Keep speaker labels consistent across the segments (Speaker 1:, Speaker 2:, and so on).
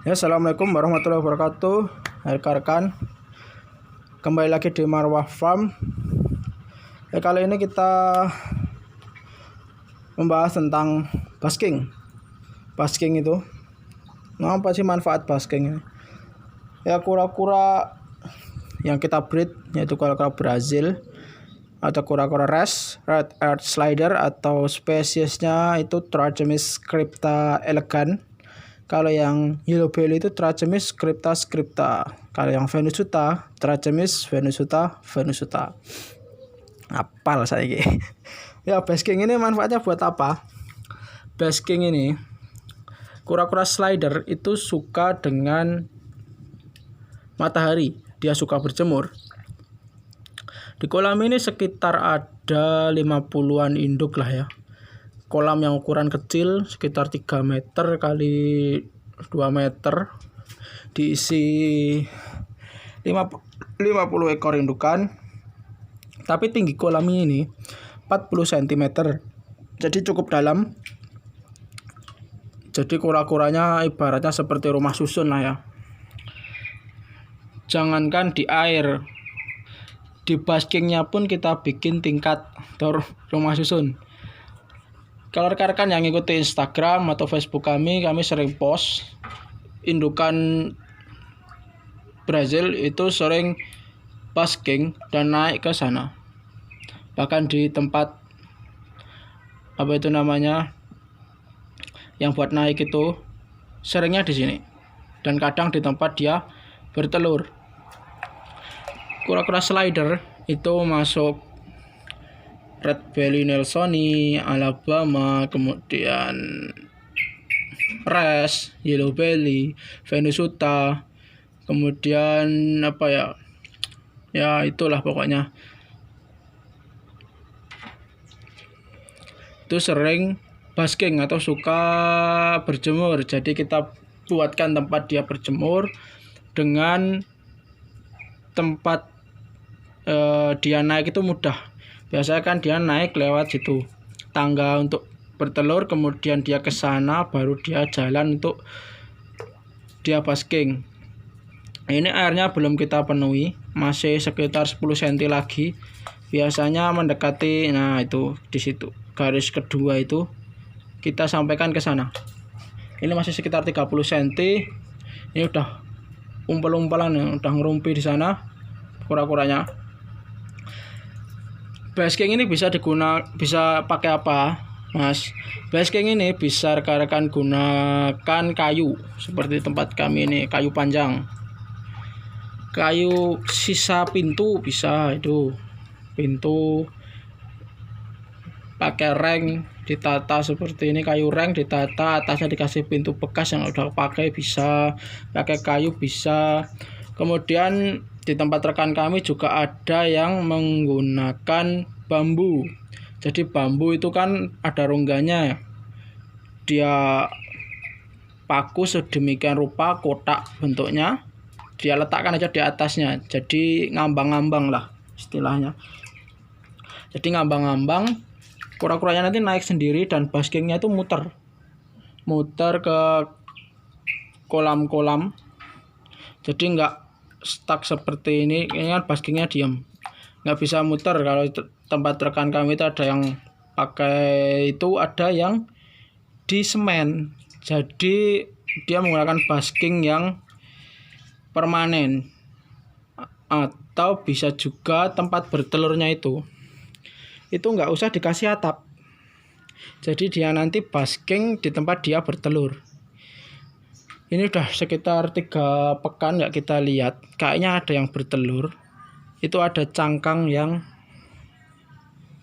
Speaker 1: Ya, assalamualaikum warahmatullahi wabarakatuh. Rekan-rekan, kembali lagi di Marwah Farm. Kali ini kita membahas tentang basking. Basking itu, apa sih manfaat basking? Ya, kura-kura yang kita breed yaitu kura-kura Brazil atau kura-kura red earth slider, atau spesiesnya itu Trachemis crypta elegans. Kalau yang yellow belly itu Trachemis crypta scripta. Kalau yang venusuta, Trachemis venusuta. Apal saya ini. Ya, basking ini manfaatnya buat apa? Basking ini, kura-kura slider itu suka dengan matahari. Dia suka berjemur. Di kolam ini sekitar ada 50-an induk lah ya. Kolam yang ukuran kecil sekitar 3 meter kali 2 meter, diisi 50 ekor indukan. Tapi tinggi kolam ini 40 cm, jadi cukup dalam. Jadi kura-kuranya ibaratnya seperti rumah susun lah ya. Jangankan di air, di baskingnya pun kita bikin tingkat rumah susun. Kalau rekan-rekan yang ngikuti Instagram atau Facebook kami sering post indukan Brazil itu sering basking dan naik ke sana. Bahkan di tempat yang buat naik itu seringnya di sini. Dan kadang di tempat dia bertelur. Kura-kura slider itu masuk red belly nelsoni, Alabama, kemudian res, yellow belly, venusuta, kemudian ya itulah pokoknya. Itu sering basking atau suka berjemur. Jadi kita buatkan tempat dia berjemur dengan tempat dia naik itu mudah. Biasanya kan dia naik lewat situ tangga untuk bertelur, kemudian dia ke sana baru dia jalan untuk dia basking. Ini airnya belum kita penuhi, masih sekitar 10 cm lagi. Biasanya mendekati, nah itu di situ garis kedua itu kita sampaikan ke sana. Ini masih sekitar 30 cm. Ini udah umpel-umpelan, udah ngerumpi di sana kura-kuranya. Basking ini bisa pakai apa, Mas? Basking ini bisa rekan-rekan gunakan kayu seperti tempat kami ini, kayu panjang, kayu sisa pintu bisa, itu pintu pakai reng ditata seperti ini, kayu reng ditata, atasnya dikasih pintu bekas yang udah pakai, bisa pakai kayu bisa. Kemudian di tempat rekan kami juga ada yang menggunakan bambu. Jadi bambu itu kan ada rongganya, dia paku sedemikian rupa, kotak bentuknya, dia letakkan aja di atasnya. Jadi ngambang-ngambang lah istilahnya. Jadi ngambang-ngambang, kura-kuranya nanti naik sendiri dan baskingnya itu muter ke kolam-kolam. Jadi nggak stuck seperti ini kan baskingnya diam, nggak bisa muter. Kalau tempat rekan kami itu ada yang pakai itu, ada yang di semen, jadi dia menggunakan basking yang permanen. Atau bisa juga tempat bertelurnya itu nggak usah dikasih atap, jadi dia nanti basking di tempat dia bertelur. Ini udah sekitar 3 pekan nggak kita lihat, kayaknya ada yang bertelur. Itu ada cangkang yang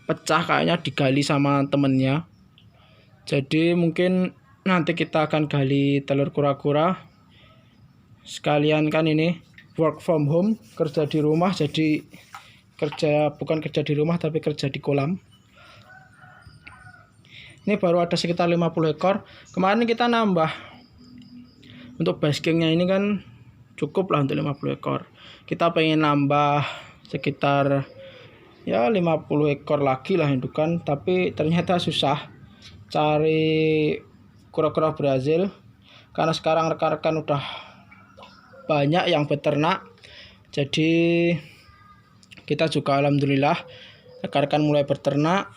Speaker 1: pecah, kayaknya digali sama temennya. Jadi mungkin nanti kita akan gali telur kura-kura. Sekalian kan ini work from home, kerja di rumah, jadi bukan kerja di rumah tapi kerja di kolam. Ini baru ada sekitar 50 ekor. Kemarin kita nambah. Untuk baskingnya ini kan cukup lah untuk 50 ekor. Kita pengen nambah sekitar ya 50 ekor lagi lah indukan, tapi ternyata susah cari kura-kura Brazil karena sekarang rekan-rekan udah banyak yang beternak, jadi kita juga alhamdulillah rekan-rekan mulai beternak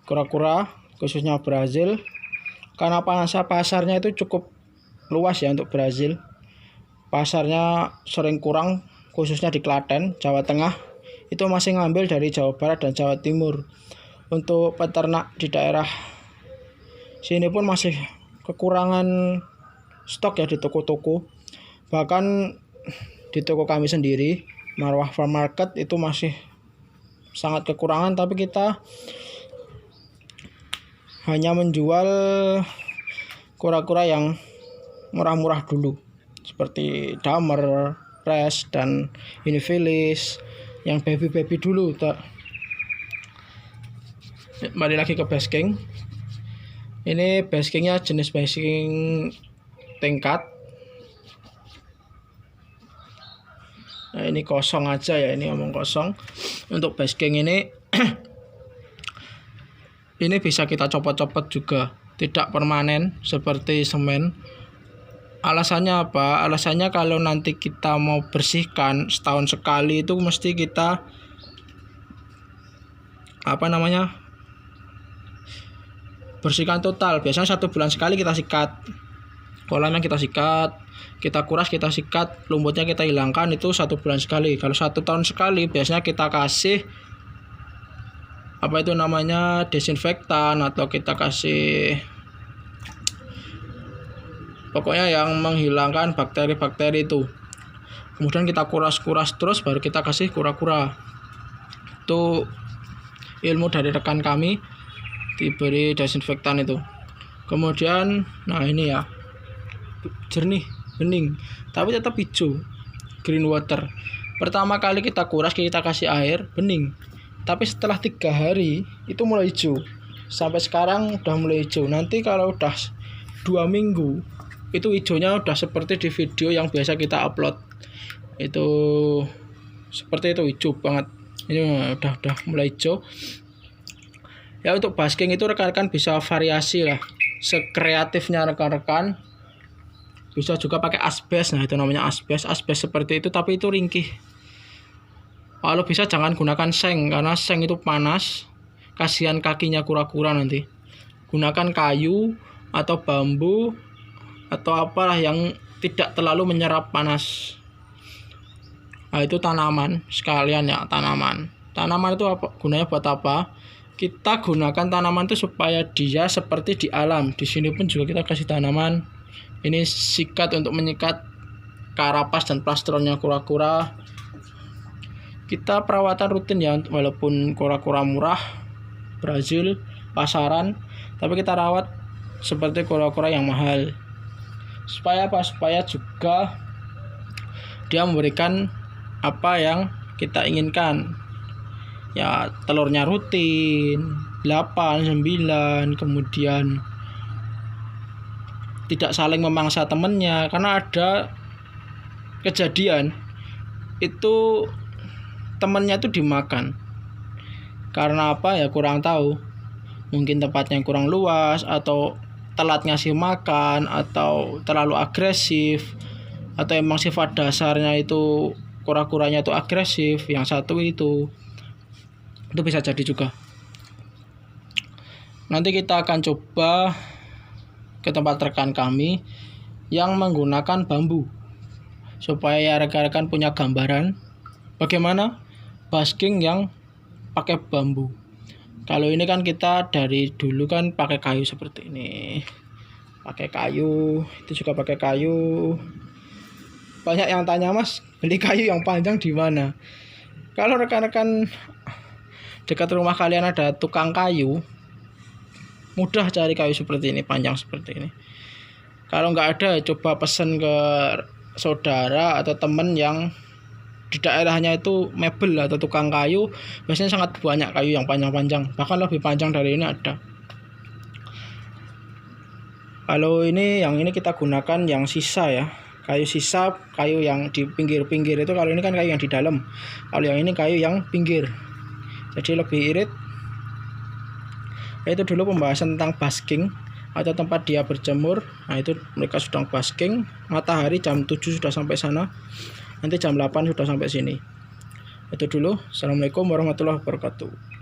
Speaker 1: kura-kura khususnya Brazil, karena pasarnya itu cukup luas ya untuk Brazil. Pasarnya sering kurang, khususnya di Klaten, Jawa Tengah itu masih ngambil dari Jawa Barat dan Jawa Timur. Untuk peternak di daerah sini pun masih kekurangan stok ya di toko-toko. Bahkan di toko kami sendiri, Marwah Farm Market, itu masih sangat kekurangan, tapi kita hanya menjual kura-kura yang murah-murah dulu, seperti Damer, Res, dan Inifilis yang baby-baby dulu. Kembali lagi ke basking. Ini baskingnya jenis basking tingkat. Nah, ini kosong aja ya, ini ngomong kosong. Untuk basking ini ini bisa kita copot-copot juga, tidak permanen seperti semen. Alasannya apa? Alasannya kalau nanti kita mau bersihkan setahun sekali itu mesti kita bersihkan total. Biasanya 1 bulan sekali kita sikat, kolamnya kita sikat, kita kuras, kita sikat, lumpurnya kita hilangkan, itu 1 bulan sekali. Kalau 1 tahun sekali biasanya kita kasih desinfektan, atau kita kasih pokoknya yang menghilangkan bakteri-bakteri itu. Kemudian kita kuras-kuras terus, baru kita kasih kura-kura. Itu ilmu dari rekan kami, diberi desinfektan itu. Kemudian nah ini ya, jernih, bening, tapi tetap hijau, green water. Pertama kali kita kuras, kita kasih air, bening, tapi setelah 3 hari itu mulai hijau. Sampai sekarang udah mulai hijau. Nanti kalau udah 2 minggu itu hijaunya udah seperti di video yang biasa kita upload, itu seperti itu, hijau banget. Ini udah mulai hijau. Ya, untuk basking itu rekan-rekan bisa variasi lah, sekreatifnya rekan-rekan. Bisa juga pakai asbes. Nah, itu namanya asbes seperti itu, tapi itu ringkih. Kalau bisa jangan gunakan seng, karena seng itu panas, kasihan kakinya kura-kura nanti. Gunakan kayu atau bambu atau apalah yang tidak terlalu menyerap panas. Nah, itu tanaman sekalian ya, tanaman itu apa gunanya, buat apa? Kita gunakan tanaman itu supaya dia seperti di alam. Di sini pun juga kita kasih tanaman. Ini sikat untuk menyikat karapas dan plastronnya kura-kura. Kita perawatan rutin ya, walaupun kura-kura murah Brazil pasaran, tapi kita rawat seperti kura-kura yang mahal. Supaya apa? Supaya juga dia memberikan apa yang kita inginkan. Ya, telurnya rutin 8, 9, kemudian tidak saling memangsa temennya. Karena ada kejadian itu temennya itu dimakan. Karena apa ya, kurang tahu. Mungkin tempatnya kurang luas, atau telat ngasih makan, atau terlalu agresif, atau emang sifat dasarnya itu kura-kuranya itu agresif. Yang satu itu bisa jadi juga. Nanti kita akan coba ke tempat rekan kami yang menggunakan bambu, supaya rekan-rekan punya gambaran bagaimana basking yang pakai bambu. Kalau ini kan kita dari dulu kan pakai kayu seperti ini, pakai kayu, itu juga pakai kayu. Banyak yang tanya, Mas, beli kayu yang panjang di mana? Kalau rekan-rekan dekat rumah kalian ada tukang kayu, mudah cari kayu seperti ini, panjang seperti ini. Kalau nggak ada, coba pesen ke saudara atau temen yang di daerahnya itu mebel atau tukang kayu. Biasanya sangat banyak kayu yang panjang-panjang, bahkan lebih panjang dari ini ada. Kalau ini, yang ini kita gunakan yang sisa ya, kayu sisa, kayu yang di pinggir-pinggir itu. Kalau ini kan kayu yang di dalam, kalau yang ini kayu yang pinggir, jadi lebih irit. Itu dulu pembahasan tentang basking. atau tempat dia berjemur. Nah, itu mereka sedang basking. Matahari jam 7 sudah sampai sana. Nanti jam 8 sudah sampai sini. Itu dulu. Assalamualaikum warahmatullahi wabarakatuh.